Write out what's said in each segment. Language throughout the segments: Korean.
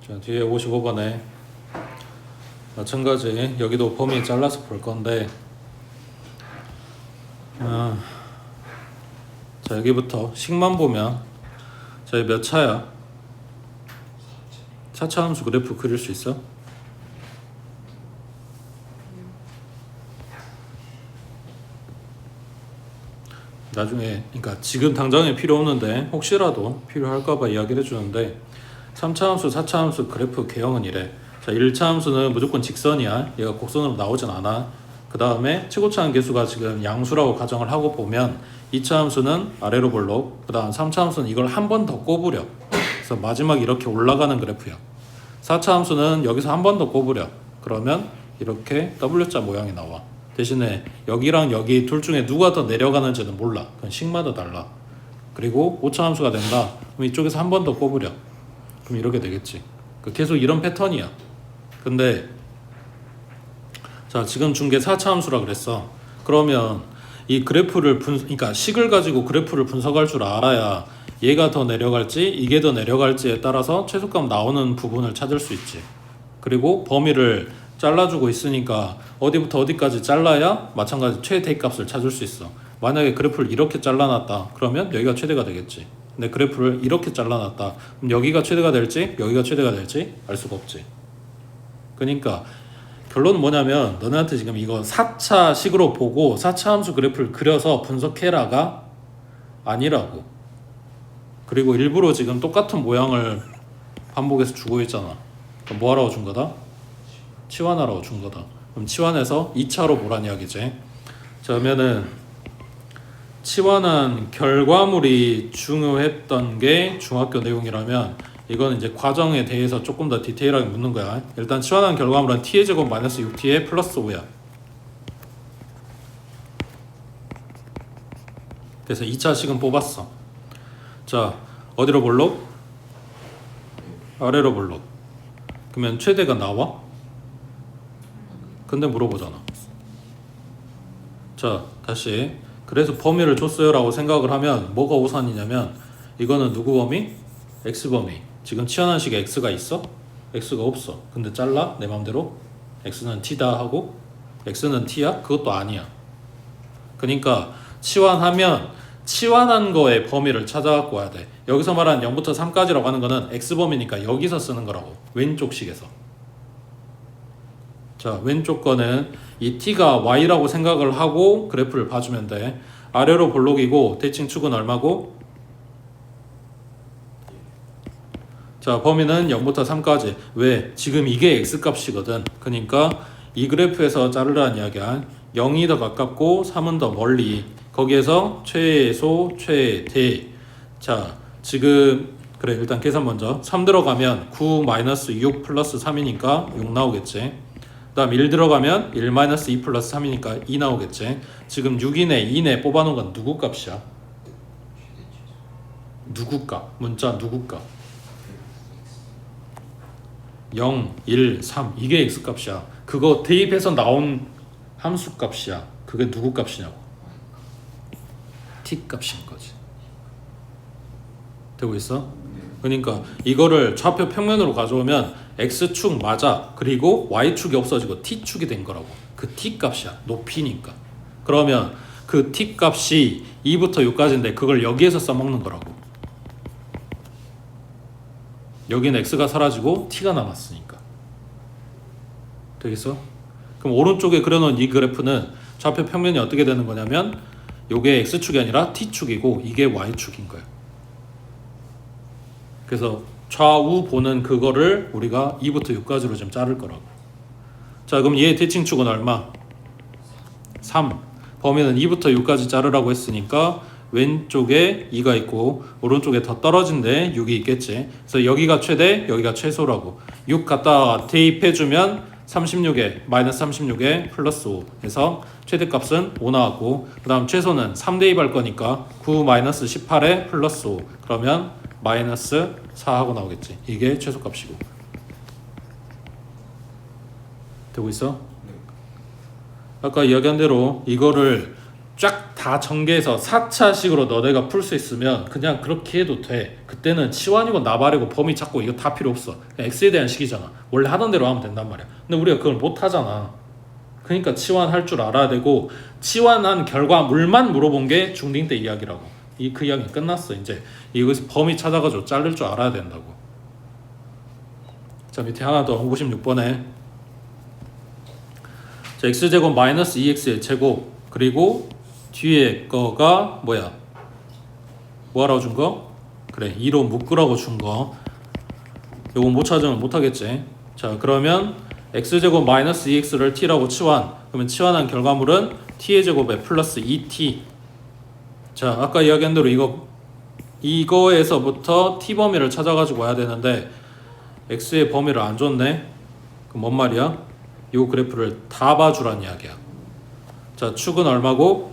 자, 뒤에 55번에 마찬가지 여기도 범위 잘라서 볼 건데 자, 여기부터 식만 보면 자, 몇 차야? 4차 함수 그래프 그릴 수 있어? 나중에, 그러니까 지금 당장에 필요 없는데 혹시라도 필요할까봐 이야기를 해주는데 3차 함수, 4차 함수 그래프 개형은 이래. 자, 1차 함수는 무조건 직선이야. 얘가 곡선으로 나오진 않아. 그 다음에 최고차 함계수가 지금 양수라고 가정을 하고 보면 2차 함수는 아래로 볼록, 그 다음 3차 함수는 이걸 한 번 더 꼬부려. 그래서 마지막 이렇게 올라가는 그래프야. 4차 함수는 여기서 한 번 더 꼬부려. 그러면 이렇게 W자 모양이 나와. 대신에 여기랑 여기 둘 중에 누가 더 내려가는지는 몰라. 그건 식마다 달라. 그리고 5차 함수가 된다. 그럼 이쪽에서 한 번 더 꼬부려. 그럼 이렇게 되겠지. 계속 이런 패턴이야. 근데 자, 지금 준 게 4차 함수라 그랬어. 그러면 이 그래프를 그러니까 식을 가지고 그래프를 분석할 줄 알아야 얘가 더 내려갈지 이게 더 내려갈지에 따라서 최소값 나오는 부분을 찾을 수 있지. 그리고 범위를 잘라주고 있으니까 어디부터 어디까지 잘라야 마찬가지 최대값을 찾을 수 있어. 만약에 그래프를 이렇게 잘라놨다 그러면 여기가 최대가 되겠지. 근데 그래프를 이렇게 잘라놨다 그럼 여기가 최대가 될지 여기가 최대가 될지 알 수가 없지. 그러니까 결론은 뭐냐면 너네한테 지금 이거 4차 식으로 보고 4차 함수 그래프를 그려서 분석해라가 아니라고. 그리고 일부러 지금 똑같은 모양을 반복해서 주고 있잖아. 그럼 뭐 하라고 준 거다? 치환하라고 준 거다. 그럼 치환해서 2차로 보란 이야기지. 자, 그러면은 치환한 결과물이 중요했던 게 중학교 내용이라면 이건 이제 과정에 대해서 조금 더 디테일하게 묻는 거야. 일단 치환한 결과물은 t의 제곱 마이너스 6t에 플러스 5야. 그래서 2차 식은 뽑았어. 자, 어디로 볼록? 아래로 볼록. 그러면 최대가 나와? 근데 물어보잖아. 자, 다시. 그래서 범위를 줬어요 라고 생각을 하면 뭐가 우선이냐면 이거는 누구 범위? x 범위. 지금 치환한 식에 x가 있어? x가 없어. 근데 잘라? 내 맘대로 x는 t다 하고 x는 t야? 그것도 아니야. 그러니까 치환하면 치환한 거의 범위를 찾아갖고 와야 돼. 여기서 말하는 0부터 3까지라고 하는 거는 x범위니까 여기서 쓰는 거라고. 왼쪽 식에서. 자, 왼쪽 거는 이 t가 y라고 생각을 하고 그래프를 봐주면 돼. 아래로 볼록이고 대칭 축은 얼마고? 자, 범위는 0부터 3까지. 왜? 지금 이게 x값이거든. 그러니까 이 그래프에서 자르라는 이야기야. 0이 더 가깝고 3은 더 멀리. 거기에서 최소, 최대. 자, 지금 그래, 일단 계산 먼저. 3 들어가면 9 마이너스 6 플러스 3이니까 6 나오겠지. 그 다음 1 들어가면 1 마이너스 2 플러스 3이니까 2 나오겠지. 지금 6이네 2네 뽑아놓은 건 누구 값이야? 누구 값? 문자 누구 값? 0, 1, 3 이게 x값이야. 그거 대입해서 나온 함수 값이야. 그게 누구 값이냐고. t값인 거지. 되고 있어? 그러니까 이거를 좌표 평면으로 가져오면 x축 맞아. 그리고 y축이 없어지고 t축이 된 거라고. 그 t값이야. 높이니까. 그러면 그 t값이 2부터 6까지인데 그걸 여기에서 써먹는 거라고. 여기는 x가 사라지고 t가 남았으니까. 되겠어? 그럼 오른쪽에 그려놓은 이 그래프는 좌표 평면이 어떻게 되는 거냐면 요게 x축이 아니라 t축이고 이게 y축인 거야. 그래서 좌우 보는 그거를 우리가 2부터 6까지로 좀 자를 거라고. 자, 그럼 얘의 대칭축은 얼마? 3. 범위는 2부터 6까지 자르라고 했으니까 왼쪽에 2가 있고 오른쪽에 더 떨어진 데 6이 있겠지. 그래서 여기가 최대, 여기가 최소라고. 6 갖다 대입해주면 36에 마이너스 36에 플러스 5 해서 최대값은 5 나왔고 그 다음 최소는 3 대입할 거니까 9 마이너스 18에 플러스 5 그러면 마이너스 4 하고 나오겠지. 이게 최소값이고. 되고 있어? 아까 이야기한 대로 이거를 쫙 다 전개해서 4차식으로 너네가 풀 수 있으면 그냥 그렇게 해도 돼. 그때는 치환이고 나발이고 범위 찾고 이거 다 필요 없어. 그냥 x에 대한 식이잖아. 원래 하던 대로 하면 된단 말이야. 근데 우리가 그걸 못 하잖아. 그러니까 치환할 줄 알아야 되고, 치환한 결과물만 물어본 게 중딩 때 이야기라고. 그 이야기 끝났어. 이제 여기서 범위 찾아가지고 자를 줄 알아야 된다고. 자, 밑에 하나 더 56번에 자, x제곱 마이너스 2x의 제곱, 그리고 뒤에 거가 뭐야? 뭐하라고 준 거? 그래, 2로 묶으라고 준 거. 요거 못 찾으면 못 하겠지. 자, 그러면 x제곱 마이너스 2x를 t라고 치환. 그러면 치환한 결과물은 t의 제곱에 플러스 2t. 자, 아까 이야기한 대로 이거에서부터 t 범위를 찾아가지고 와야 되는데 x의 범위를 안 줬네. 그럼 뭔 말이야? 요 그래프를 다 봐주란 이야기야. 자, 축은 얼마고?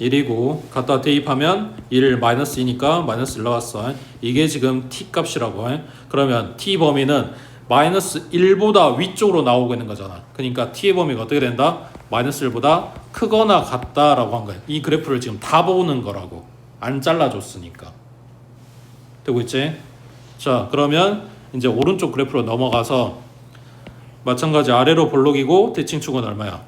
1이고 갖다 대입하면 1 마이너스 2니까 마이너스 1 나왔어. 이게 지금 t 값이라고. 그러면 t 범위는 마이너스 1보다 위쪽으로 나오고 있는 거잖아. 그러니까 t의 범위가 어떻게 된다? 마이너스 1보다 크거나 같다라고 한 거야. 이 그래프를 지금 다 보는 거라고. 안 잘라줬으니까. 되고 있지? 자, 그러면 이제 오른쪽 그래프로 넘어가서 마찬가지 아래로 볼록이고 대칭축은 얼마야?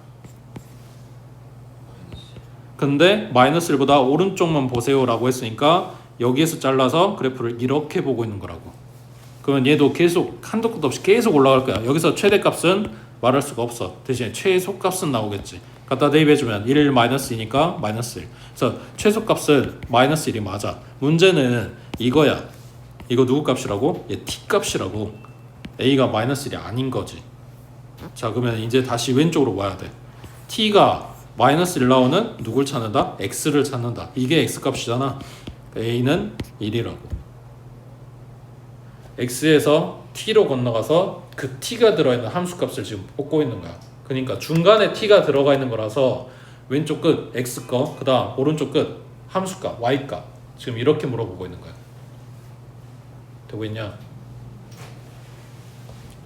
근데 마이너스 1보다 오른쪽만 보세요 라고 했으니까 여기에서 잘라서 그래프를 이렇게 보고 있는 거라고. 그러면 얘도 계속 한도 끝도 없이 계속 올라갈 거야. 여기서 최대값은 말할 수가 없어. 대신에 최소값은 나오겠지. 갖다 대입해주면 1 마이너스 2니까 마이너스 1. 그래서 최소값은 마이너스 1이 맞아. 문제는 이거야. 이거 누구 값이라고? 얘 t 값이라고. a가 마이너스 1이 아닌 거지. 자, 그러면 이제 다시 왼쪽으로 와야 돼. t가 마이너스 1 나오는 누굴 찾는다? x를 찾는다. 이게 x 값이잖아. a는 1이라고. x에서 t로 건너가서 그 t가 들어있는 함수 값을 지금 뽑고 있는 거야. 그러니까 중간에 t가 들어가 있는 거라서 왼쪽 끝 x 거, 그 다음 오른쪽 끝 함수 값, y 값 지금 이렇게 물어보고 있는 거야. 되고 있냐?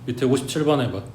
밑에 57번 해봐.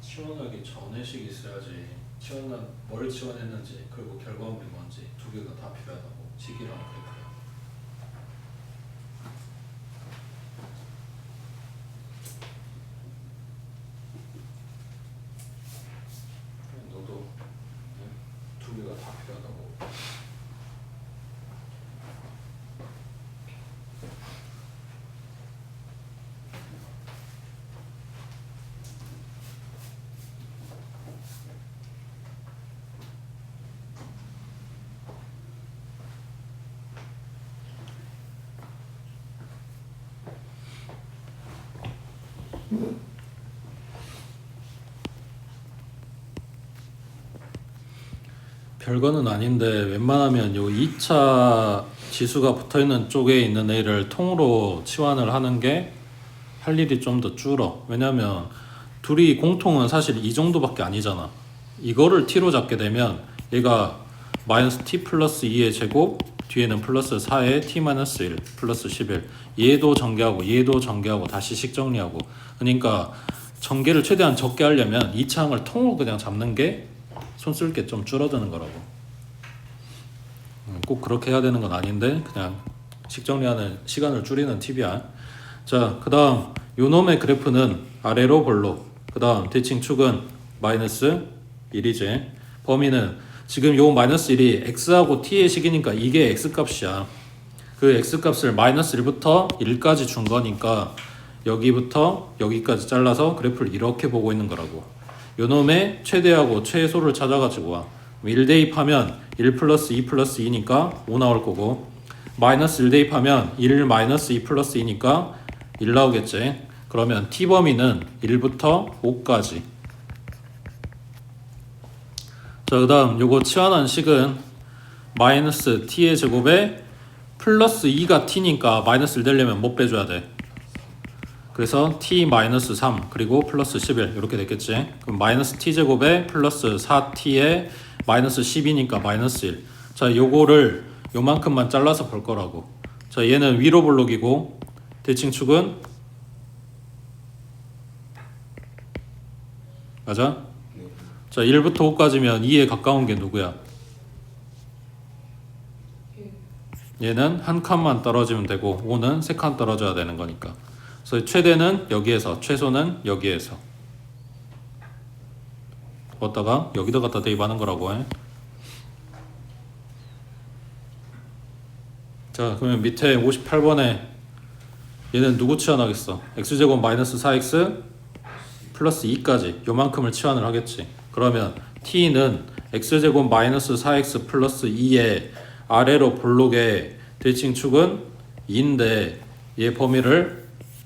치원하기 전에 식이 있어야지. 치원한 뭘 치원했는지 그리고 결과물이 뭔지 두 개가 다 필요하다고. 식이랑 그래프야. 너도 두 개가 다 필요하다고. 별거는 아닌데 웬만하면 요 2차 지수가 붙어있는 쪽에 있는 애를 통으로 치환을 하는 게 할 일이 좀 더 줄어. 왜냐면 둘이 공통은 사실 이 정도밖에 아니잖아. 이거를 t로 잡게 되면 얘가 마이너스 t 플러스 2의 제곱 뒤에는 플러스 4의 t 마이너스 1 플러스 11 얘도 전개하고 얘도 전개하고 다시 식 정리하고. 그러니까 전개를 최대한 적게 하려면 이 차항을 통으로 그냥 잡는 게 손 쓸 게 좀 줄어드는 거라고. 꼭 그렇게 해야 되는 건 아닌데 그냥 식 정리하는 시간을 줄이는 팁이야. 자, 그 다음 요 놈의 그래프는 아래로 볼록. 그 다음 대칭축은 마이너스 1이지. 범위는 지금 요 마이너스 1이 x하고 t의 식이니까 이게 x값이야. 그 x값을 마이너스 1부터 1까지 준 거니까 여기부터 여기까지 잘라서 그래프를 이렇게 보고 있는 거라고. 요 놈의 최대하고 최소를 찾아가지고 와. 1 대입하면 1 플러스 2 플러스 2니까 5 나올 거고, 마이너스 1 대입하면 1 마이너스 2 플러스 2니까 1 나오겠지. 그러면 t 범위는 1부터 5까지. 자, 그 다음 요거 치환한 식은 마이너스 t의 제곱에 플러스 2가 t니까 마이너스 1 되려면 못 빼줘야 돼. 그래서 t 마이너스 3 그리고 플러스 11 이렇게 됐겠지. 그럼 마이너스 t 제곱에 플러스 4t에 마이너스 10이니까 마이너스 1. 자, 요거를 요만큼만 잘라서 볼 거라고. 자, 얘는 위로 볼록이고 대칭축은 맞아? 자, 1부터 5까지면 2에 가까운 게 누구야? 얘는 한 칸만 떨어지면 되고 5는 3칸 떨어져야 되는 거니까. 그래서 최대는 여기에서, 최소는 여기에서. 걷다가 여기다 갖다 대입하는 거라고 해. 자, 그러면 밑에 58번에 얘는 누구 치환하겠어? x제곱 마이너스 4x 플러스 2까지 요만큼을 치환을 하겠지. 그러면 t는 x제곱 마이너스 4x 플러스 2의 아래로 볼록의 대칭축은 2인데 얘 범위를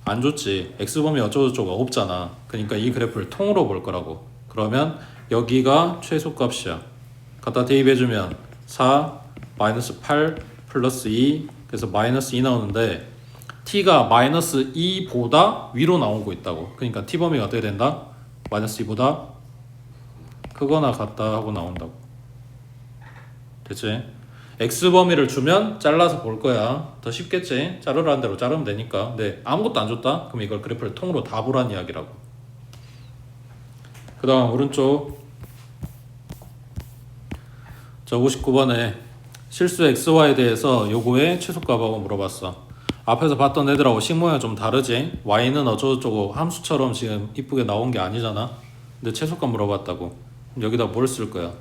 안 줬지. x범위 어쩌고저쩌고 없잖아. 그러니까 이 그래프를 통으로 볼 거라고. 그러면 여기가 최소값이야. 갖다 대입해주면 4 마이너스 8 플러스 2 그래서 마이너스 2 나오는데 t가 마이너스 2보다 위로 나오고 있다고. 그러니까 t 범위가 어떻게 된다? 마이너스 2보다 크거나 같다 하고 나온다고. 됐지? x 범위를 주면 잘라서 볼 거야. 더 쉽겠지? 자르라는 대로 자르면 되니까. 근데 아무것도 안 줬다? 그럼 이걸 그래프를 통으로 다 보란 이야기라고. 그 다음 오른쪽. 자, 59번에 실수 xy에 대해서 요거의 최소값하고 물어봤어. 앞에서 봤던 애들하고 식 모양이 좀 다르지? y는 어쩌고저쩌고 함수처럼 지금 이쁘게 나온 게 아니잖아. 근데 최소값 물어봤다고. 여기다 뭘 쓸 거야?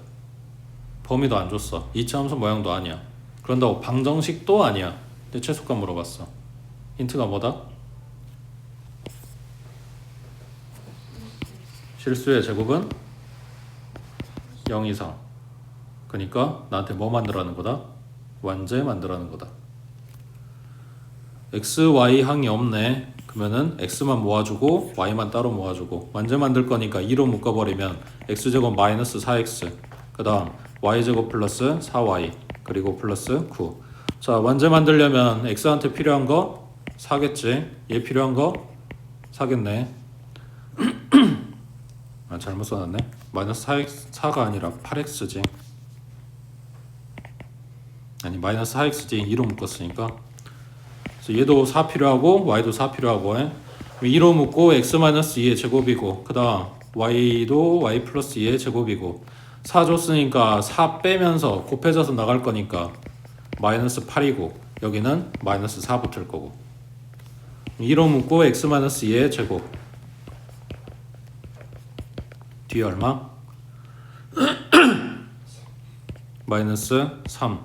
범위도 안 줬어. 2차 함수 모양도 아니야. 그런다고 방정식도 아니야. 근데 최소값 물어봤어. 힌트가 뭐다? 실수의 제곱은 0 이상. 그러니까 나한테 뭐 만들라는 거다? 완제 만들라는 거다. x, y 항이 없네. 그러면은 x만 모아주고 y만 따로 모아주고 완제 만들 거니까 2로 묶어버리면 x제곱 마이너스 4x 그 다음 y제곱 플러스 4y 그리고 플러스 9. 자, 완제 만들려면 x한테 필요한 거 4겠지. 얘 필요한 거 4겠네. 아, 잘못 써놨네. 마이너스 4가 아니라 8x지. 아니 마이너스 4x지. 2로 묶었으니까. 그래서 얘도 4 필요하고 y도 4 필요하고 2로 묶고 x 마이너스 2의 제곱이고 그 다음 y도 y 플러스 2의 제곱이고 4 줬으니까 4 빼면서 곱해져서 나갈 거니까 마이너스 8이고 여기는 마이너스 4 붙을 거고 2로 묶고 x 마이너스 2의 제곱 뒤에 얼마? 마이너스 3.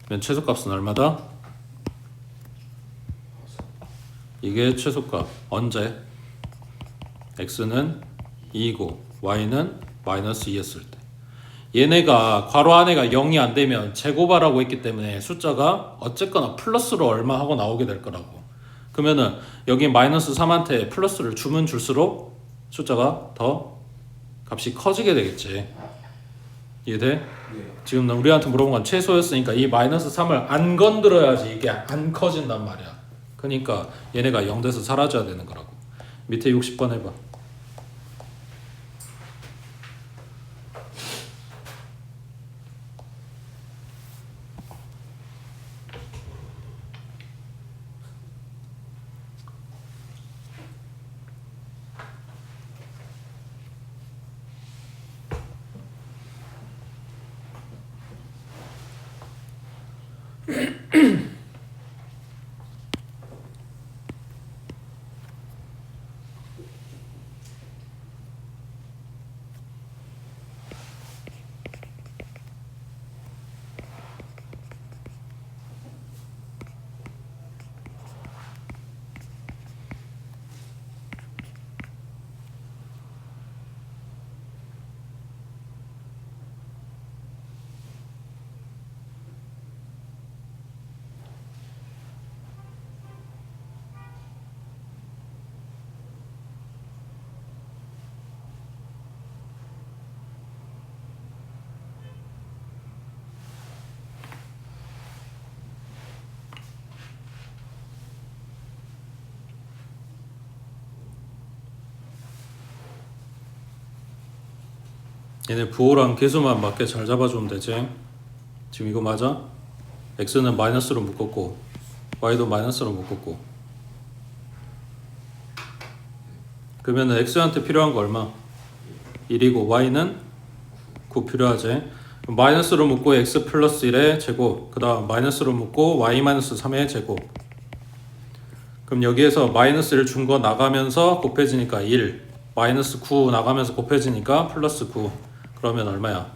그럼 최소값은 얼마다? 이게 최소값. 언제? x는 2이고 y는 마이너스 2였을 때. 얘네가 괄호 안에가 0이 안 되면 제곱하라고 했기 때문에 숫자가 어쨌거나 플러스로 얼마 하고 나오게 될 거라고. 그러면은 여기 마이너스 3한테 플러스를 주면 줄수록 숫자가 더 값이 커지게 되겠지. 이해돼? 네. 지금 우리한테 물어본 건 최소였으니까 이 마이너스 3을 안 건드려야지 이게 안 커진단 말이야. 그러니까 얘네가 0 돼서 사라져야 되는 거라고. 밑에 60번 해봐. 얘네 부호랑 계수만 맞게 잘 잡아주면 되지. 지금 이거 맞아? x는 마이너스로 묶었고 y도 마이너스로 묶었고 그러면 x한테 필요한 거 얼마? 1이고 y는 9 필요하지. 마이너스로 묶고 x 플러스 1의 제곱 그 다음 마이너스로 묶고 y 마이너스 3의 제곱. 그럼 여기에서 마이너스를 준 거 나가면서 곱해지니까 1 마이너스 9 나가면서 곱해지니까 플러스 9 그러면 얼마야?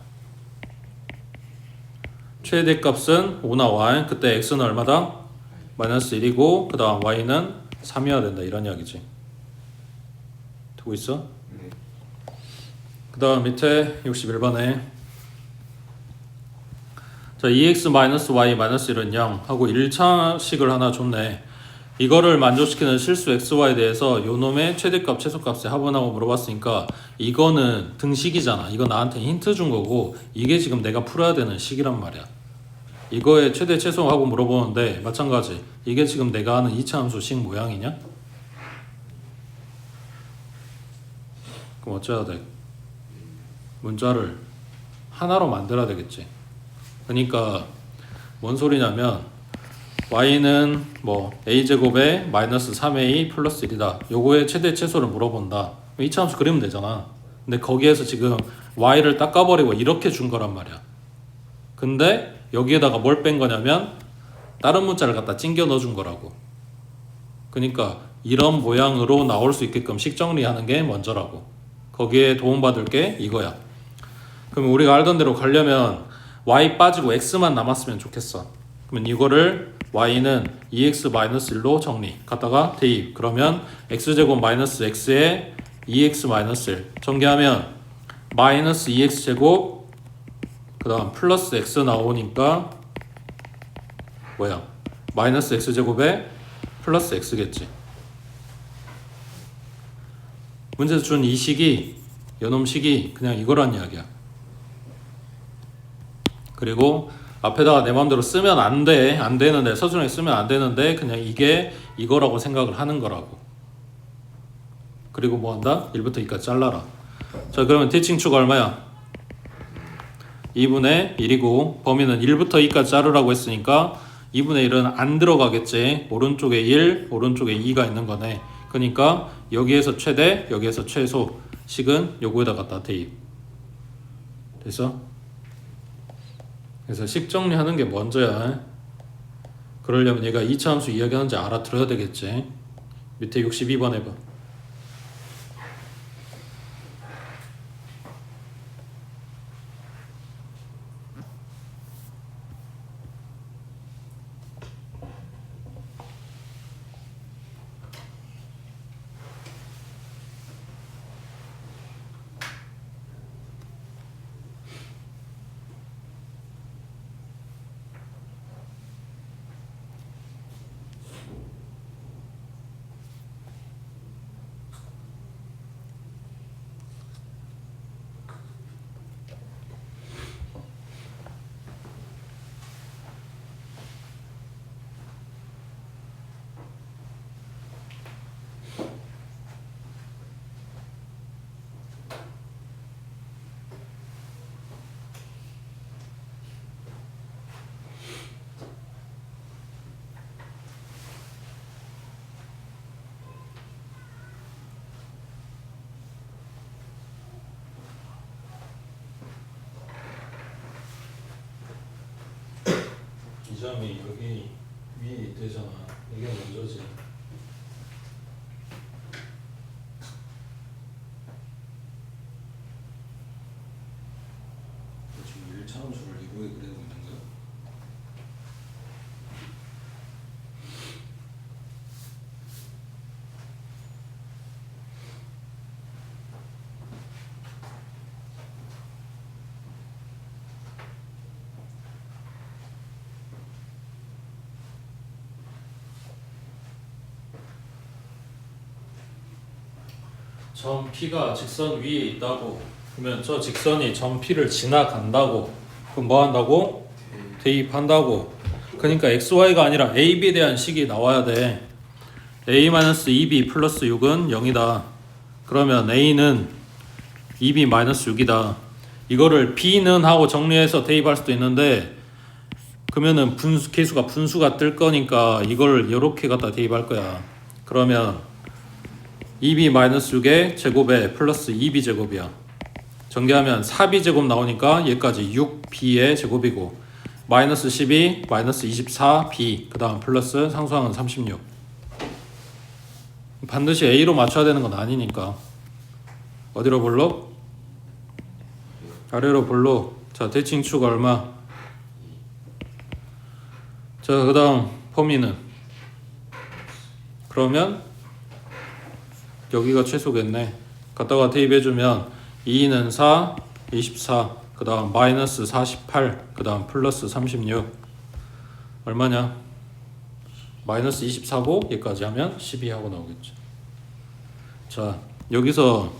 최대값은 5 나와. 그때 x는 얼마다? 마이너스 1이고 그 다음 y는 3이어야 된다 이런 이야기지. 되고 있어? 네. 그 다음 밑에 61번에 자 2x-y-1은 0 하고 1차식을 하나 줬네. 이거를 만족시키는 실수 xy에 대해서 요놈의 최대값 최소값의 합은하고 물어봤으니까 이거는 등식이잖아. 이거 나한테 힌트 준 거고 이게 지금 내가 풀어야 되는 식이란 말이야. 이거의 최대 최소하고 물어보는데 마찬가지 이게 지금 내가 하는 2차 함수 식 모양이냐? 그럼 어쩌야 돼? 문자를 하나로 만들어야 되겠지. 그러니까 뭔 소리냐면 y는 뭐 a제곱에 마이너스 3a 플러스 1이다. 요거의 최대 최소를 물어본다. 2차 함수 그리면 되잖아. 근데 거기에서 지금 y를 닦아버리고 이렇게 준 거란 말이야. 근데 여기에다가 뭘 뺀 거냐면 다른 문자를 갖다 찡겨 넣어준 거라고. 그러니까 이런 모양으로 나올 수 있게끔 식 정리하는 게 먼저라고. 거기에 도움받을 게 이거야. 그럼 우리가 알던 대로 가려면 y 빠지고 x만 남았으면 좋겠어. 그러면 이거를 y는 2x-1로 정리. 갖다가 대입. 그러면 x제곱 마이너스 x에 2x-1 전개하면 마이너스 2x제곱 그 다음 플러스 x 나오니까 뭐야? 마이너스 x제곱에 플러스 x겠지. 문제에서 준 이 식이 요놈 식이 그냥 이거란 이야기야. 그리고 앞에다가 내 마음대로 쓰면 안 돼. 안 되는데 서술형에 쓰면 안 되는데 그냥 이게 이거라고 생각을 하는 거라고. 그리고 뭐 한다? 1부터 2까지 잘라라. 자 그러면 대칭추가 얼마야? 2분의 1이고 범위는 1부터 2까지 자르라고 했으니까 2분의 1은 안 들어가겠지. 오른쪽에 1, 오른쪽에 2가 있는 거네. 그러니까 여기에서 최대, 여기에서 최소 식은 요거에다 갖다 대입. 됐어? 그래서 식 정리하는 게 먼저야. 그러려면 얘가 2차 함수 이야기하는지 알아들어야 되겠지. 밑에 62번 해봐. 이 점이 여기 위에 되잖아. 이게 먼저지. 지금 1차 함수를 이거에 그리고 있는 거야? 점 P가 직선 위에 있다고 그러면 저 직선이 점 P를 지나간다고 그럼 뭐 한다고? 대입한다고. 그러니까 XY가 아니라 AB에 대한 식이 나와야 돼. A-2B 플러스 6은 0이다. 그러면 A는 2B 마이너스 6이다. 이거를 B는 하고 정리해서 대입할 수도 있는데 그러면은 개수가 분수가 뜰 거니까 이걸 이렇게 갖다 대입할 거야. 그러면 2b-6의 제곱에 플러스 2b 제곱이야. 전개하면 4b 제곱 나오니까 얘까지 6b의 제곱이고 마이너스 12, 마이너스 24b 그 다음 플러스 상수항은 36. 반드시 a로 맞춰야 되는 건 아니니까. 어디로 볼록? 아래로 볼록. 자, 대칭축 얼마? 자, 그 다음 범위는? 그러면 여기가 최소겠네. 갖다가 대입해주면 2는 4, 24, 그 다음 마이너스 48, 그 다음 플러스 36. 얼마냐? 마이너스 24고 얘까지 하면 12하고 나오겠죠. 자, 여기서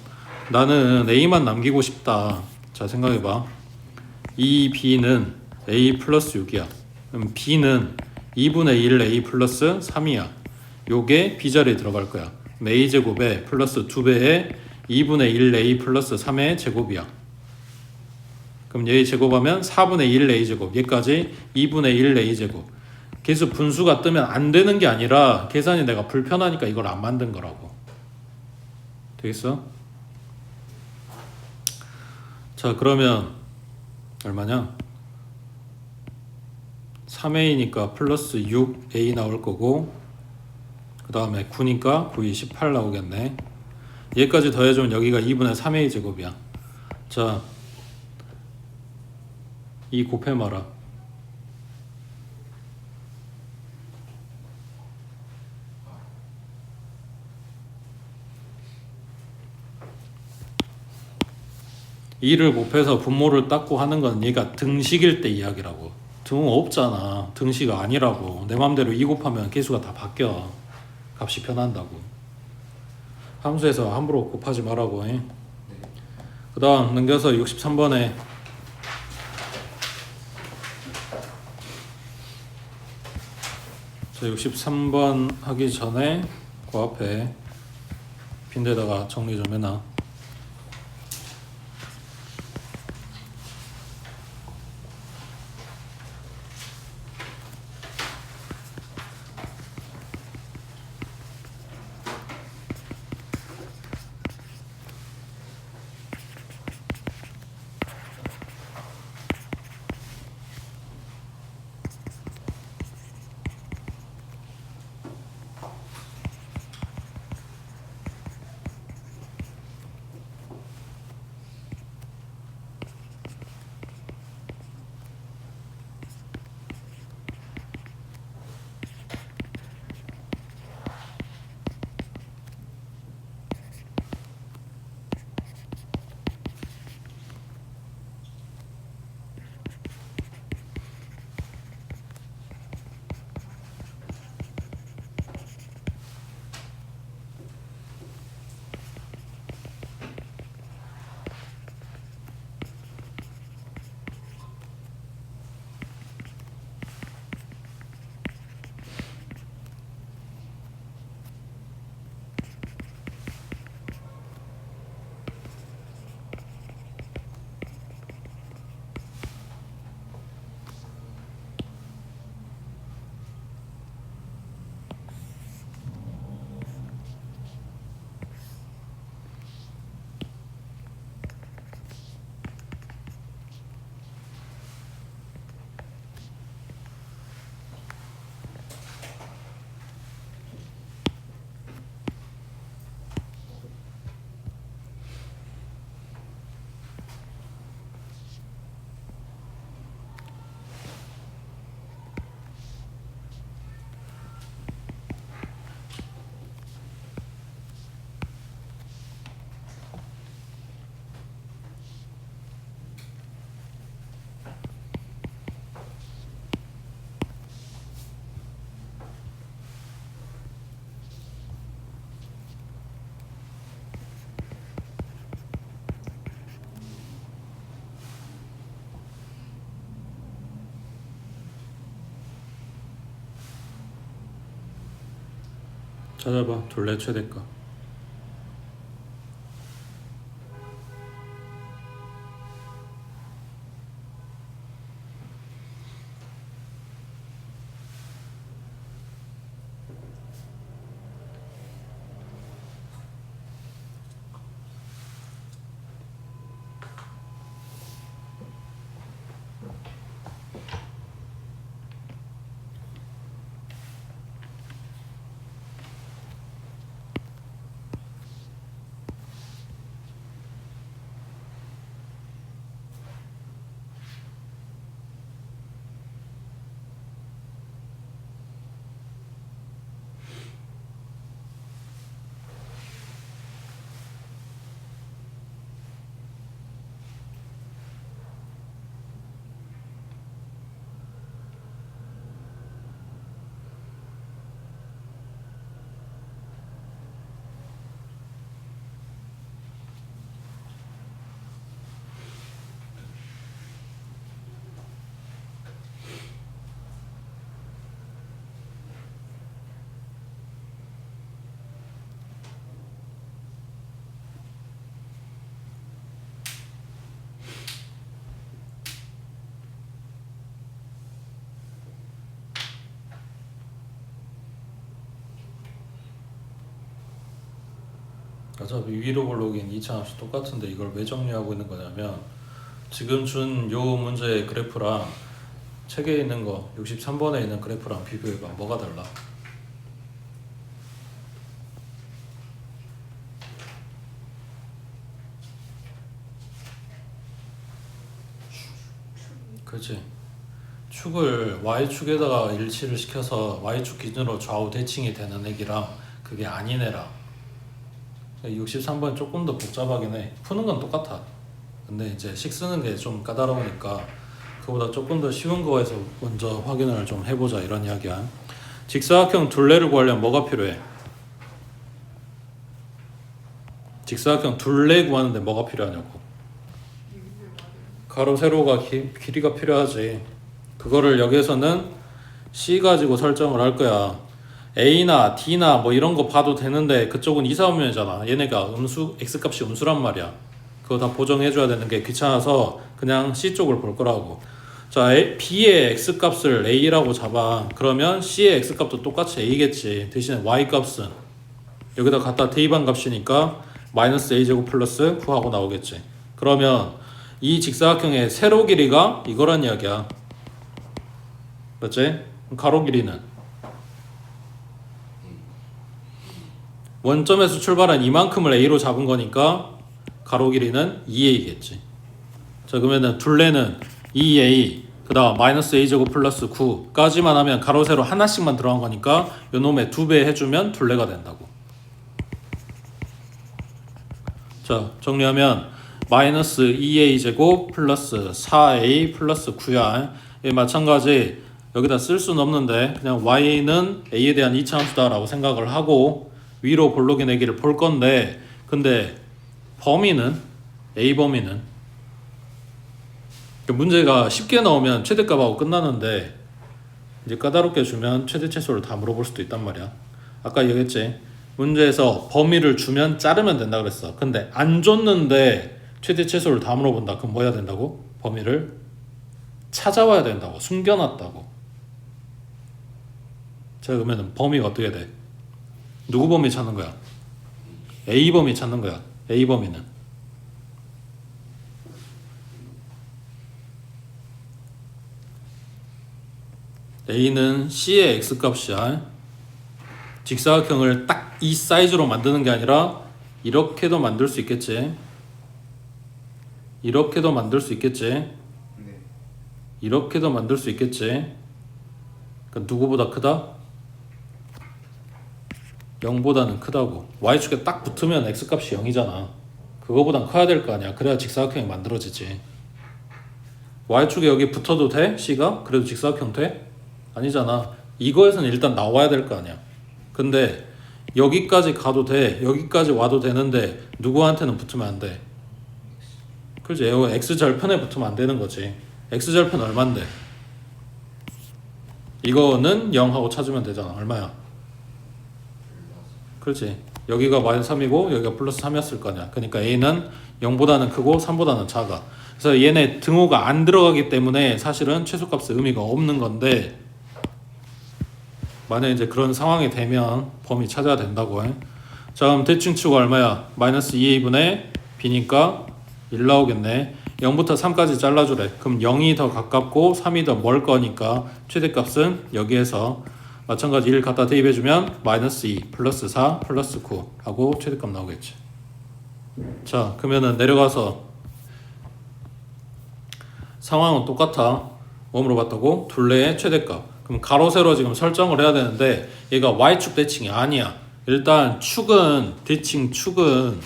나는 A만 남기고 싶다. 자, 생각해봐. 이 B는 A 플러스 6이야. 그럼 B는 2분의 1 A 플러스 3이야. 요게 B자리에 들어갈 거야. a제곱에 플러스 2배의 2분의 1 a 플러스 3의 제곱이야. 그럼 얘 제곱하면 4분의 1 a제곱, 얘까지 2분의 1 a제곱. 개수 분수가 뜨면 안 되는 게 아니라 계산이 내가 불편하니까 이걸 안 만든 거라고. 되겠어? 자, 그러면 얼마냐? 3a니까 플러스 6a 나올 거고 그 다음에 9니까 9이 18 나오겠네. 얘까지 더해주면 여기가 2분의 3a 제곱이야. 자, 이 곱해마라. 이를 곱해서 분모를 닦고 하는 건 얘가 등식일 때 이야기라고. 등 없잖아. 등식 아니라고. 내 맘대로 2 곱하면 개수가 다 바뀌어. 값이 변한다고. 함수에서 함부로 곱하지 말라고. 네. 그 다음 넘겨서 63번에 자, 63번 하기 전에 그 앞에 빈대다가 정리 좀 해놔. 찾아봐. 둘레 최대가. 어차피 위로 볼록인 2차함수 똑같은데 이걸 왜 정리하고 있는 거냐면 지금 준 요 문제의 그래프랑 책에 있는 거 63번에 있는 그래프랑 비교해봐. 뭐가 달라? 그렇지. 축을 y축에다가 일치를 시켜서 y축 기준으로 좌우 대칭이 되는 애기랑 그게 아닌 애랑 63번 조금 더 복잡하긴 해. 푸는 건 똑같아. 근데 이제 식 쓰는 게 좀 까다로우니까 그보다 조금 더 쉬운 거에서 먼저 확인을 좀 해보자 이런 이야기야. 직사각형 둘레를 구하려면 뭐가 필요해? 직사각형 둘레 구하는데 뭐가 필요하냐고. 가로 세로가 길이가 필요하지. 그거를 여기에서는 C 가지고 설정을 할 거야. A나 D나 뭐 이런 거 봐도 되는데 그쪽은 이사오면이잖아. 얘네가 X값이 음수란 말이야. 그거 다 보정해줘야 되는 게 귀찮아서 그냥 C 쪽을 볼 거라고. 자, B의 X값을 A라고 잡아. 그러면 C의 X값도 똑같이 A겠지. 대신에 Y값은 여기다 갖다 대입한 값이니까 마이너스 A제곱 플러스 9하고 나오겠지. 그러면 이 직사각형의 세로 길이가 이거란 이야기야. 맞지? 가로 길이는 원점에서 출발한 이만큼을 A로 잡은 거니까 가로 길이는 2A겠지. 자, 그러면은 둘레는 2A 그 다음 마이너스 A제곱 플러스 9까지만 하면 가로 세로 하나씩만 들어간 거니까 요 놈의 2배 해주면 둘레가 된다고. 자, 정리하면 마이너스 2A제곱 플러스 4A 플러스 9야. 마찬가지 여기다 쓸 수는 없는데 그냥 Y는 A에 대한 이차함수다 라고 생각을 하고 위로 볼록인 애기를 볼 건데, 근데 범위는 A 범위는 문제가 쉽게 나오면 최대값하고 끝나는데 이제 까다롭게 주면 최대 최소를 다 물어볼 수도 있단 말이야. 아까 얘기했지. 문제에서 범위를 주면 자르면 된다 그랬어. 근데 안 줬는데 최대 최소를 다 물어본다. 그럼 뭐 해야 된다고? 범위를 찾아와야 된다고. 숨겨놨다고. 자, 그러면 범위가 어떻게 돼? 누구 범위 찾는 거야? A 범위 찾는 거야. A 범위는 A는 C의 X값이야. 직사각형을 딱 이 사이즈로 만드는 게 아니라 이렇게도 만들 수 있겠지. 이렇게도 만들 수 있겠지. 이렇게도 만들 수 있겠지. 그러니까 누구보다 크다? 0보다는 크다고. Y축에 딱 붙으면 X값이 0이잖아. 그거보단 커야 될 거 아니야. 그래야 직사각형이 만들어지지. Y축에 여기 붙어도 돼? C가? 그래도 직사각형 돼? 아니잖아. 이거에서는 일단 나와야 될 거 아니야. 근데 여기까지 가도 돼. 여기까지 와도 되는데 누구한테는 붙으면 안 돼. 그렇지. X절편에 붙으면 안 되는 거지. X절편 얼만데? 이거는 0하고 찾으면 되잖아. 얼마야? 그렇지. 여기가 마이너스 3이고 여기가 플러스 3이었을 거냐. 그러니까 A는 0보다는 크고 3보다는 작아. 그래서 얘네 등호가 안 들어가기 때문에 사실은 최소값의 의미가 없는 건데, 만약에 이제 그런 상황이 되면 범위 찾아야 된다고 해. 자, 그럼 대칭 추가 얼마야? 마이너스 2a분의 b니까 1 나오겠네. 0부터 3까지 잘라주래. 그럼 0이 더 가깝고 3이 더 멀 거니까 최대값은 여기에서 마찬가지 1 갖다 대입해주면 마이너스 2 플러스 4 플러스 9 하고 최대값 나오겠지. 자, 그러면은 내려가서 상황은 똑같아. 뭐 물어봤다고? 둘레의 최대값. 그럼 가로 세로 지금 설정을 해야 되는데 얘가 y축 대칭이 아니야. 일단 대칭 축은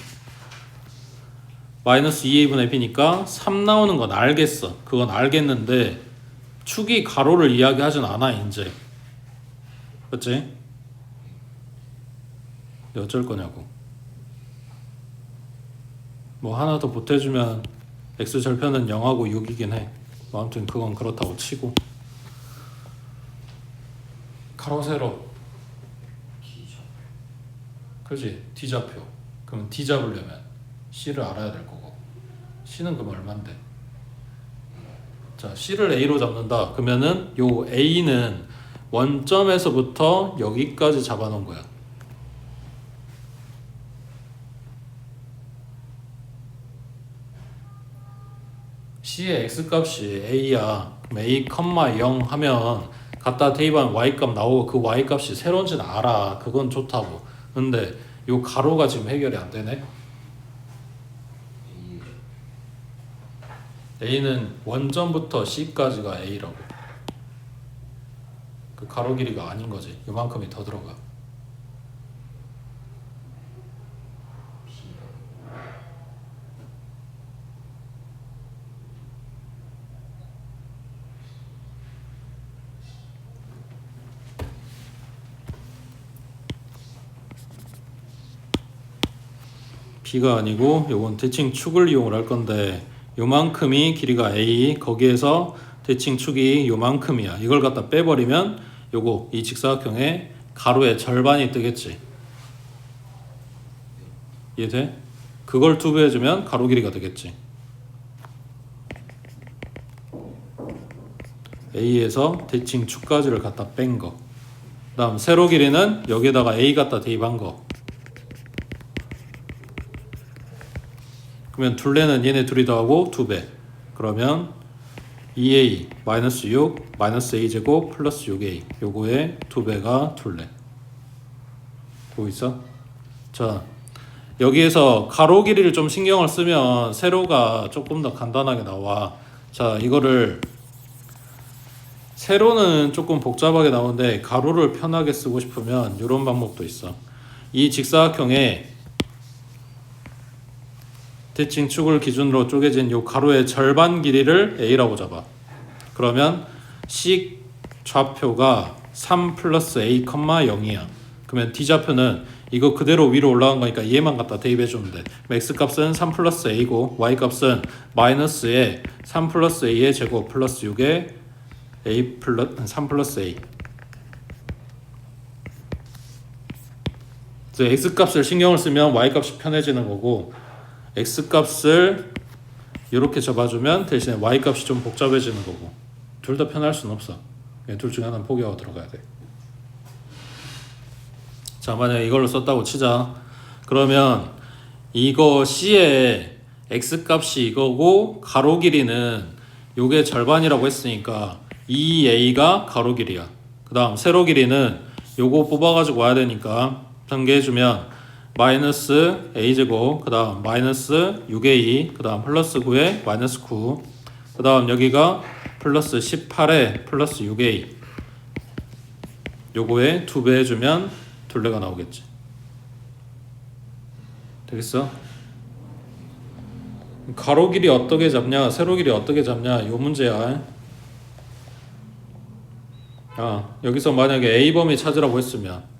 마이너스 2a분의 b니까 3 나오는 건 알겠어. 그건 알겠는데 축이 가로를 이야기하진 않아 이제. 그치? 어쩔 거냐고. 뭐 하나 더 보태주면 x절편은 0하고 6이긴 해. 뭐 아무튼 그건 그렇다고 치고. 가로 세로 그렇지. D좌표. 그러면 D 잡으려면 C를 알아야 될 거고, C는 그럼 얼만데? 자, C를 A로 잡는다. 그러면은 요 A는 원점에서부터 여기까지 잡아놓은 거야. C의 X값이 A야. 그럼 A, 0 하면 갖다 대입하면 Y값 나오고 그 Y값이 새로운지는 알아. 그건 좋다고. 근데 요 가로가 지금 해결이 안 되네. A는 원점부터 C까지가 A라고. 그 가로 길이가 아닌 거지. 요만큼이 더 들어가. B가 아니고 요건 대칭 축을 이용을 할 건데, 요만큼이 길이가 A, 거기에서 대칭 축이 요만큼이야. 이걸 갖다 빼버리면 요거 이 직사각형의 가로의 절반이 뜨겠지. 이해돼? 그걸 투부해주면 가로 길이가 되겠지. A에서 대칭 축까지를 갖다 뺀 거. 그 다음 세로 길이는 여기에다가 A 갖다 대입한 거. 그러면 둘레는 얘네 둘이 더하고 2배. 그러면 2a 마이너스 6 마이너스 a제곱 플러스 6a. 요거의 2배가 둘레. 보고 있어? 자, 여기에서 가로 길이를 좀 신경을 쓰면 세로가 조금 더 간단하게 나와. 자, 이거를 세로는 조금 복잡하게 나오는데 가로를 편하게 쓰고 싶으면 이런 방법도 있어. 이 직사각형에 대칭 축을 기준으로 쪼개진 요 가로의 절반 길이를 A라고 잡아. 그러면 C 좌표가 3 플러스 A, 0이야. 그러면 D 좌표는 이거 그대로 위로 올라간 거니까 얘만 갖다 대입해 주면 돼. X 값은 3 플러스 A고 Y 값은 마이너스에 3 플러스 A의 제곱 플러스 6의 A 플러스 3 플러스 A. 그래서 X 값을 신경을 쓰면 Y 값이 편해지는 거고, X값을 이렇게 잡아주면 대신에 Y값이 좀 복잡해지는 거고, 둘 다 편할 수는 없어. 둘 중에 하나는 포기하고 들어가야 돼. 자, 만약에 이걸로 썼다고 치자. 그러면 이거 C의 X값이 이거고 가로 길이는 요게 절반이라고 했으니까 2A가 가로 길이야. 그 다음 세로 길이는 요거 뽑아가지고 와야 되니까 전개해주면 마이너스 a제곱, 그 다음 마이너스 6a, 그 다음 플러스 9에 마이너스 9, 그 다음 여기가 플러스 18에 플러스 6a. 요거에 2배 해주면 둘레가 나오겠지. 되겠어? 가로 길이 어떻게 잡냐, 세로 길이 어떻게 잡냐, 요 문제야. 여기서 만약에 A범위 찾으라고 했으면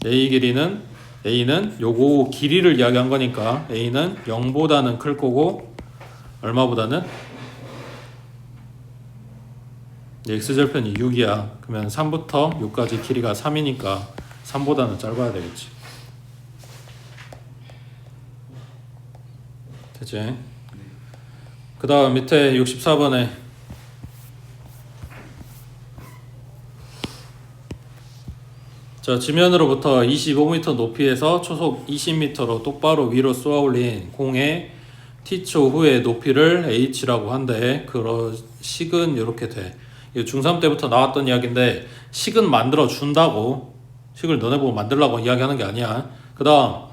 A는 요거 길이를 이야기한 거니까 A는 0보다는 클 거고, 얼마보다는? X절편이 6이야. 그러면 3부터 6까지 길이가 3이니까 3보다는 짧아야 되겠지. 됐지? 그 다음 밑에 64번에 자, 지면으로부터 25m 높이에서 초속 20m로 똑바로 위로 쏘아 올린 공의 t초 후의 높이를 h라고 한데 그 식은 이렇게 돼. 이거 중3 때부터 나왔던 이야기인데 식은 만들어 준다고, 식을 너네 보고 만들라고 이야기하는 게 아니야. 그 다음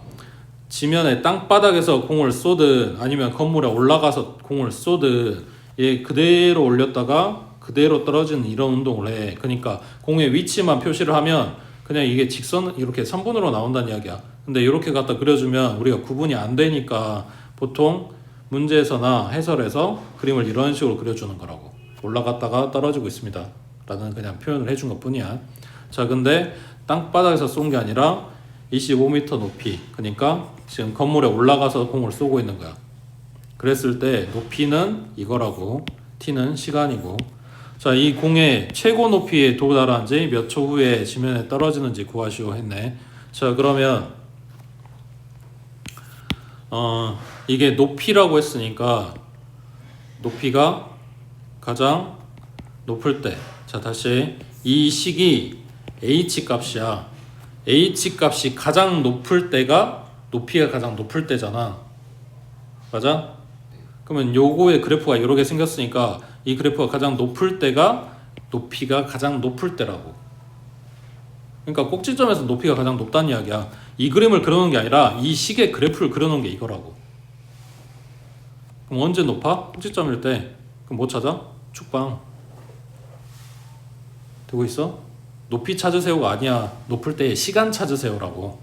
지면에 땅바닥에서 공을 쏘든 아니면 건물에 올라가서 공을 쏘든 얘 그대로 올렸다가 그대로 떨어지는 이런 운동을 해. 그러니까 공의 위치만 표시를 하면 그냥 이게 직선 이렇게 3분으로 나온다는 이야기야. 근데 이렇게 갖다 그려주면 우리가 구분이 안 되니까 보통 문제에서나 해설에서 그림을 이런 식으로 그려주는 거라고. 올라갔다가 떨어지고 있습니다 라는 그냥 표현을 해준 것 뿐이야. 자, 근데 땅바닥에서 쏜 게 아니라 25m 높이, 그러니까 지금 건물에 올라가서 공을 쏘고 있는 거야. 그랬을 때 높이는 이거라고, t는 시간이고, 자, 이 공의 최고 높이에 도달한 지 몇 초 후에 지면에 떨어지는지 구하시오 했네. 자, 그러면 이게 높이라고 했으니까 높이가 가장 높을 때, 자, 다시 이 식이 h 값이야. h 값이 가장 높을 때가 높이가 가장 높을 때잖아. 맞아? 그러면 요거의 그래프가 이렇게 생겼으니까 이 그래프가 가장 높을 때가 높이가 가장 높을 때라고. 그러니까 꼭지점에서 높이가 가장 높다는 이야기야. 이 그림을 그려놓은 게 아니라 이 식의 그래프를 그려놓은 게 이거라고. 그럼 언제 높아? 꼭지점일 때. 그럼 뭐 찾아? 축방. 되고 있어? 높이 찾으세요가 아니야. 높을 때 시간 찾으세요라고.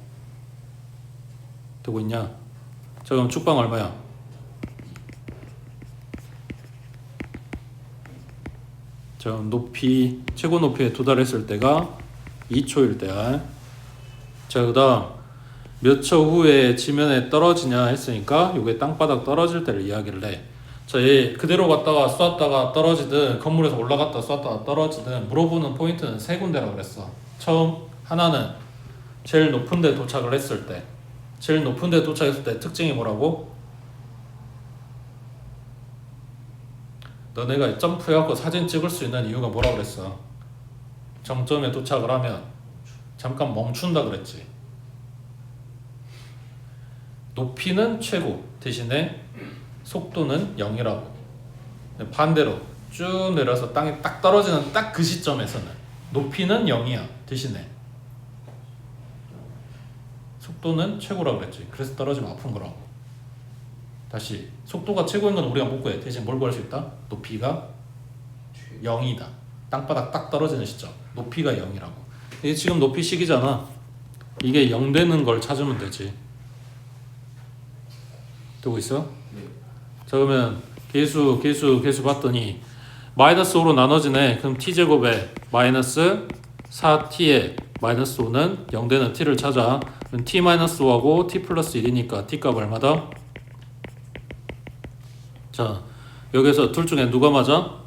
되고 있냐? 자, 그럼 축방 얼마야? 자, 높이, 최고 높이에 도달했을 때가 2초일 때야. 자, 그 다음 몇 초 후에 지면에 떨어지냐 했으니까 요게 땅바닥 떨어질 때를 이야기를 해. 자, 얘 그대로 갔다가 쏘았다가 떨어지든 건물에서 올라갔다 쏘았다가 떨어지든 물어보는 포인트는 세 군데라고 그랬어. 처음 하나는 제일 높은 데 도착을 했을 때, 제일 높은 데 도착했을 때 특징이 뭐라고? 너네가 점프해갖고 사진 찍을 수 있는 이유가 뭐라고 그랬어? 정점에 도착을 하면 잠깐 멈춘다 그랬지. 높이는 최고 대신에 속도는 0이라고. 반대로 쭉 내려서 땅에 딱 떨어지는 딱 그 시점에서는 높이는 0이야 대신에 속도는 최고라고 그랬지. 그래서 떨어지면 아픈 거라고. 다시 속도가 최고인 건 우리가 못 구해. 대신 뭘 구할 수 있다? 높이가 0이다. 땅바닥 딱 떨어지는 시점 높이가 0이라고. 이게 지금 높이식이잖아. 이게 0 되는 걸 찾으면 되지. 되고 있어? 네. 자, 그러면 계수 봤더니 마이너스 5로 나눠지네. 그럼 t제곱에 마이너스 4t에 마이너스 5는 0 되는 t를 찾아. 그럼 t 마이너스 5하고 t 플러스 1이니까 t 값 얼마다? 자, 여기서 둘 중에 누가 맞아?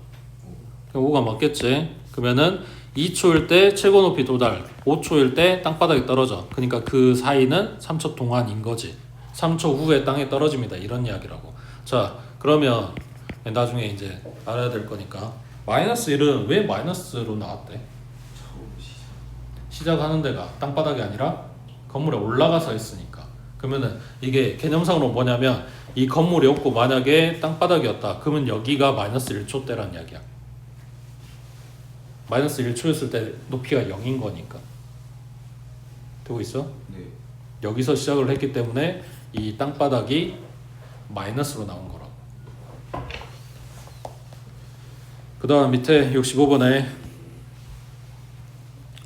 5가 맞겠지. 그러면은 2초일 때 최고 높이 도달, 5초일 때 땅바닥에 떨어져. 그러니까 그 사이는 3초 동안인 거지. 3초 후에 땅에 떨어집니다. 이런 이야기라고. 자, 그러면 나중에 이제 알아야 될 거니까 마이너스 1은 왜 마이너스로 나왔대? 시작하는 데가 땅바닥이 아니라 건물에 올라가서 했으니까. 그러면은 이게 개념상으로 뭐냐면 이 건물이 없고 만약에 땅바닥이었다. 그러면 여기가 마이너스 1초 때란 이야기야. 마이너스 1초였을 때 높이가 0인 거니까. 되고 있어? 네. 여기서 시작을 했기 때문에 이 땅바닥이 마이너스로 나온 거라고. 그 다음 밑에 65번에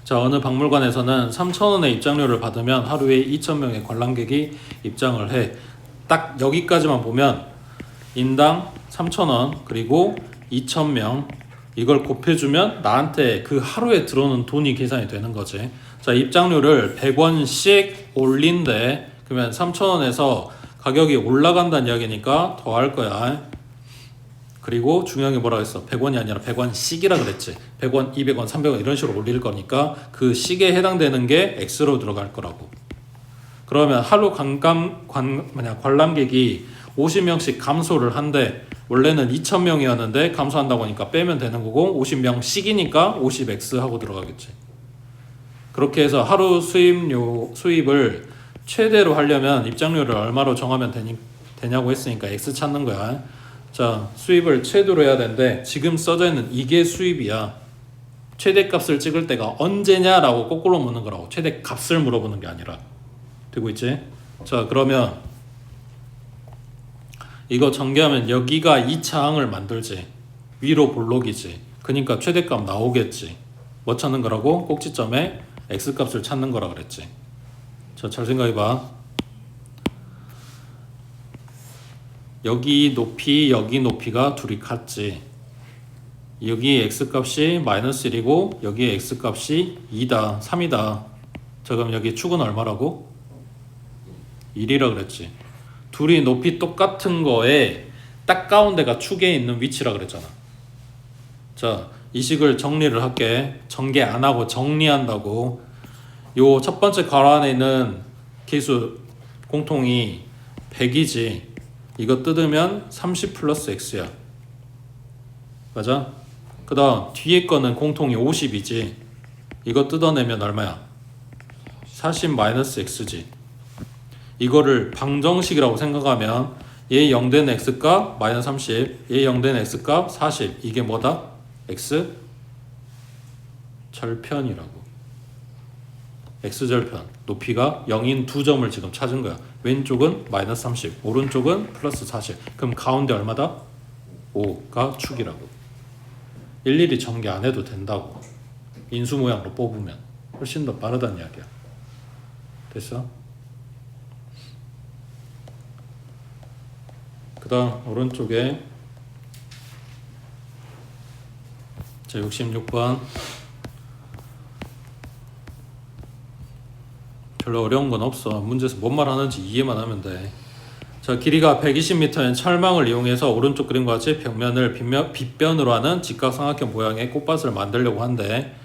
자, 어느 박물관에서는 3,000원의 입장료를 받으면 하루에 2,000명의 관람객이 입장을 해. 딱 여기까지만 보면 인당 3,000원 그리고 2,000명 이걸 곱해주면 나한테 그 하루에 들어오는 돈이 계산이 되는 거지. 자, 입장료를 100원씩 올린대. 그러면 3,000원에서 가격이 올라간다는 이야기니까 더 할 거야. 그리고 중요한 게 뭐라 했어? 100원이 아니라 100원씩이라 그랬지. 100원, 200원, 300원 이런 식으로 올릴 거니까 그 식에 해당되는 게 X로 들어갈 거라고. 그러면 하루 관람객이 50명씩 감소를 한대. 원래는 2000명이었는데 감소한다고 하니까 빼면 되는 거고 50명씩이니까 50X 하고 들어가겠지. 그렇게 해서 하루 수입을 최대로 하려면 입장료를 얼마로 정하면 되냐고 했으니까 X 찾는 거야. 자, 수입을 최대로 해야 되는데 지금 써져 있는 이게 수입이야. 최대값을 찍을 때가 언제냐라고 거꾸로 묻는 거라고. 최대값을 물어보는 게 아니라. 되고 있지? 자, 그러면 이거 전개하면 여기가 2차항을 만들지. 위로 볼록이지. 그러니까 최대값 나오겠지. 뭐 찾는 거라고? 꼭지점에 X값을 찾는 거라 그랬지. 자, 잘 생각해봐. 여기 높이, 여기 높이가 둘이 같지. 여기 X값이 마이너스 1이고 여기 X값이 2다, 3이다. 자, 그럼 여기 축은 얼마라고? 1이라 그랬지. 둘이 높이 똑같은 거에 딱 가운데가 축에 있는 위치라 그랬잖아. 자, 이 식을 정리를 할게. 전개 안 하고 정리한다고. 요 첫 번째 괄호 안에 있는 계수 공통이 100이지. 이거 뜯으면 30 플러스 X야. 맞아? 그 다음 뒤에 거는 공통이 50이지. 이거 뜯어내면 얼마야? 40 마이너스 X지. 이거를 방정식이라고 생각하면 얘 0된 X값 마이너스 30, 얘 0된 X값 40. 이게 뭐다? X 절편이라고. X절편. 높이가 0인 두 점을 지금 찾은 거야. 왼쪽은 마이너스 30, 오른쪽은 플러스 40. 그럼 가운데 얼마다? 5가 축이라고. 일일이 전개 안 해도 된다고. 인수 모양으로 뽑으면 훨씬 더 빠르다는 이야기야. 됐어? 그 다음 오른쪽에 자 66번 별로 어려운 건 없어. 문제에서 뭔 말 하는지 이해만 하면 돼. 자, 길이가 120m인 철망을 이용해서 오른쪽 그림과 같이 벽면을 빗변으로 하는 직각삼각형 모양의 꽃밭을 만들려고 한대.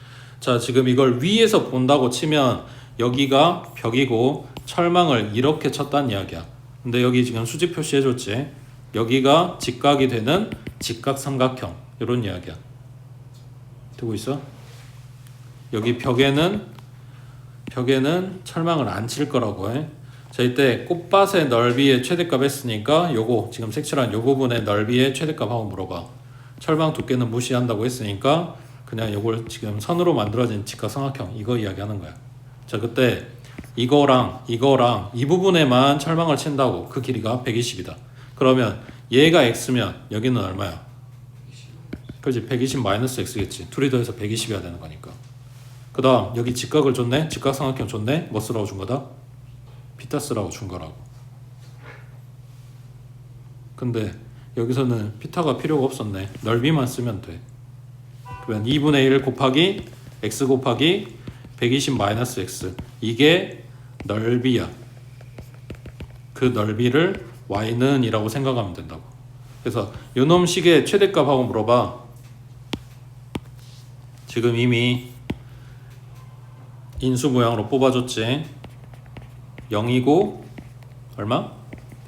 자, 지금 이걸 위에서 본다고 치면 여기가 벽이고 철망을 이렇게 쳤다는 이야기야. 근데 여기 지금 수직 표시해줬지. 여기가 직각이 되는 직각삼각형 이런 이야기야. 되고 있어? 여기 벽에는 철망을 안 칠 거라고 해. 자, 이때 꽃밭의 넓이의 최대값 했으니까 요거 지금 색칠한 요 부분의 넓이의 최대값 하고 물어봐. 철망 두께는 무시한다고 했으니까 그냥 요걸 지금 선으로 만들어진 직각삼각형 이거 이야기하는 거야. 자, 그때 이거랑 이 부분에만 철망을 친다고. 그 길이가 120이다. 그러면 얘가 X면 여기는 얼마야? 그렇지, 120 마이너스 X겠지. 둘이 더해서 120이어야 되는 거니까. 그 다음 여기 직각을 줬네. 직각삼각형 줬네. 뭐 쓰라고 준 거다? 피타 쓰라고 준 거라고. 근데 여기서는 피타가 필요가 없었네. 넓이만 쓰면 돼. 그러면 2분의 1 곱하기 x 곱하기 120 마이너스 x. 이게 넓이야. 그 넓이를 y는 이라고 생각하면 된다고. 그래서 요놈 식의 최대값하고 물어봐. 지금 이미 인수 모양으로 뽑아줬지. 0이고 얼마?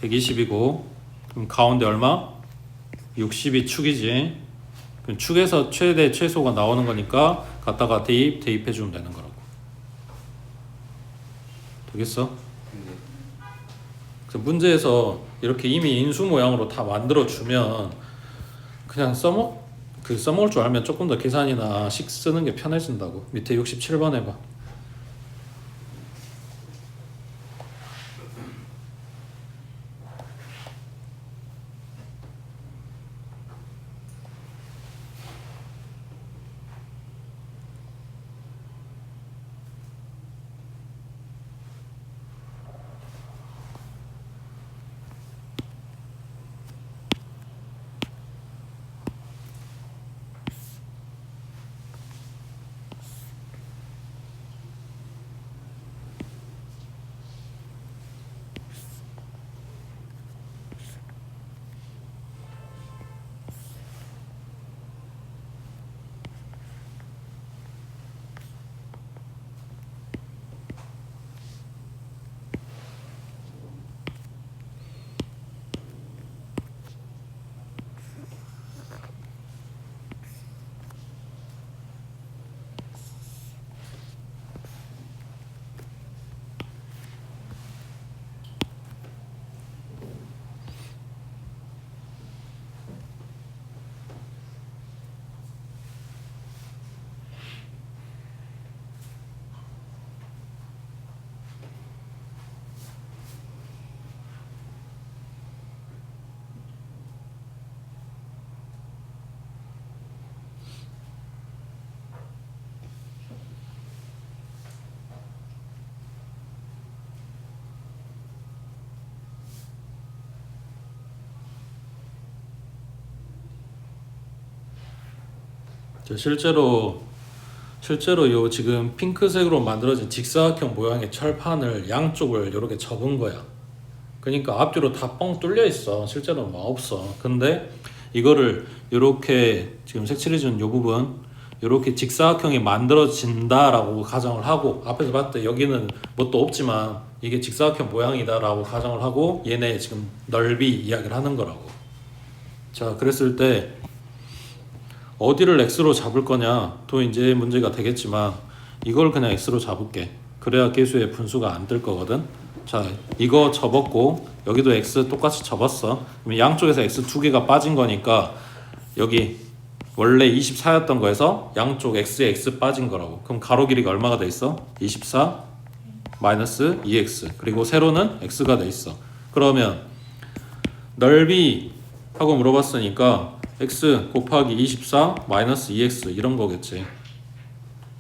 120이고 그럼 가운데 얼마? 60이 축이지. 그럼 축에서 최대 최소가 나오는 거니까 갖다가 대입해주면 되는 거라고. 되겠어? 그래서 문제에서 이렇게 이미 인수 모양으로 다 만들어주면 그냥 써먹을 줄 알면 조금 더 계산이나 식 쓰는 게 편해진다고. 밑에 67번 해봐. 실제로 요 지금 핑크색으로 만들어진 직사각형 모양의 철판을 양쪽을 이렇게 접은 거야. 그러니까 앞뒤로 다 뻥 뚫려 있어. 실제로는 뭐 없어. 근데 이거를 이렇게 지금 색칠해준 요 부분 이렇게 직사각형이 만들어진다라고 가정을 하고, 앞에서 봤을 때 여기는 뭣도 없지만 이게 직사각형 모양이다라고 가정을 하고 얘네 지금 넓이 이야기를 하는 거라고. 자, 그랬을 때 어디를 x로 잡을 거냐 또 이제 문제가 되겠지만, 이걸 그냥 x로 잡을게. 그래야 계수의 분수가 안 뜰 거거든. 자, 이거 접었고 여기도 x 똑같이 접었어. 그럼 양쪽에서 x 두 개가 빠진 거니까 여기 원래 24였던 거에서 양쪽 x에 x 빠진 거라고. 그럼 가로 길이가 얼마가 돼 있어? 24 마이너스 2x, 그리고 세로는 x가 돼 있어. 그러면 넓이 하고 물어봤으니까 x 곱하기 24 마이너스 2x 이런 거겠지.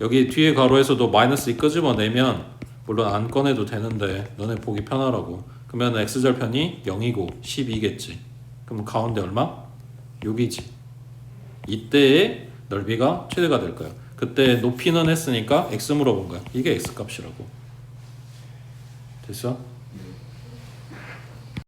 여기 뒤에 가로에서도 마이너스 2 끄집어내면, 물론 안 꺼내도 되는데 너네 보기 편하라고, 그러면 x절편이 0이고 12겠지. 그럼 가운데 얼마? 6이지. 이때의 넓이가 최대가 될 거야. 그때 높이는 했으니까 x 물어본 거야. 이게 x 값이라고. 됐어?